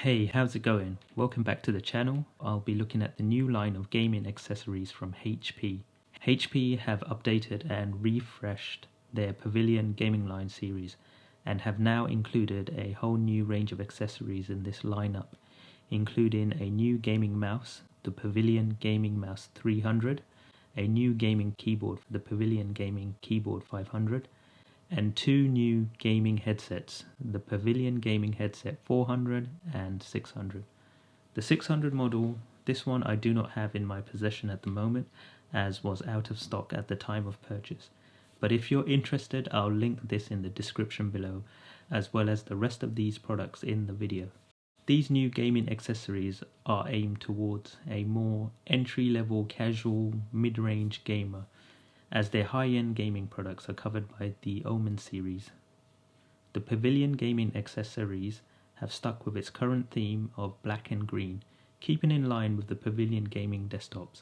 Hey, how's it going? Welcome back to the channel. I'll be looking at the new line of gaming accessories from HP. HP have updated and refreshed their Pavilion gaming line series and have now included a whole new range of accessories in this lineup, including a new gaming mouse, the Pavilion Gaming Mouse 300, a new gaming keyboard for the Pavilion Gaming Keyboard 500, and two new gaming headsets, the Pavilion Gaming Headset 400 and 600. The 600 model, this one I do not have in my possession at the moment, as was out of stock at the time of purchase. But if you're interested, I'll link this in the description below, as well as the rest of these products in the video. These new gaming accessories are aimed towards a more entry-level casual mid-range gamer, as their high-end gaming products are covered by the Omen series. The Pavilion Gaming Accessories have stuck with its current theme of black and green, keeping in line with the Pavilion Gaming desktops,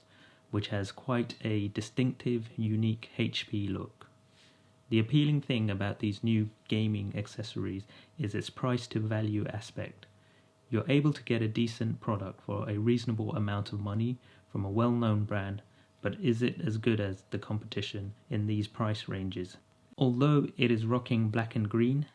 which has quite a distinctive, unique HP look. The appealing thing about these new gaming accessories is its price to value aspect. You're able to get a decent product for a reasonable amount of money from a well-known brand, but is it as good as the competition in these price ranges? Although it is rocking black and green,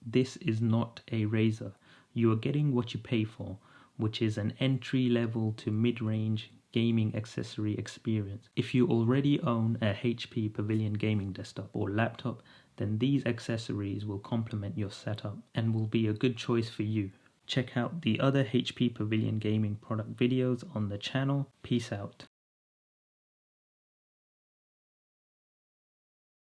this is not a razor. You are getting what you pay for, which is an entry-level to mid-range gaming accessory experience. If you already own a HP Pavilion gaming desktop or laptop, then these accessories will complement your setup and will be a good choice for you. Check out the other HP Pavilion gaming product videos on the channel. Peace out.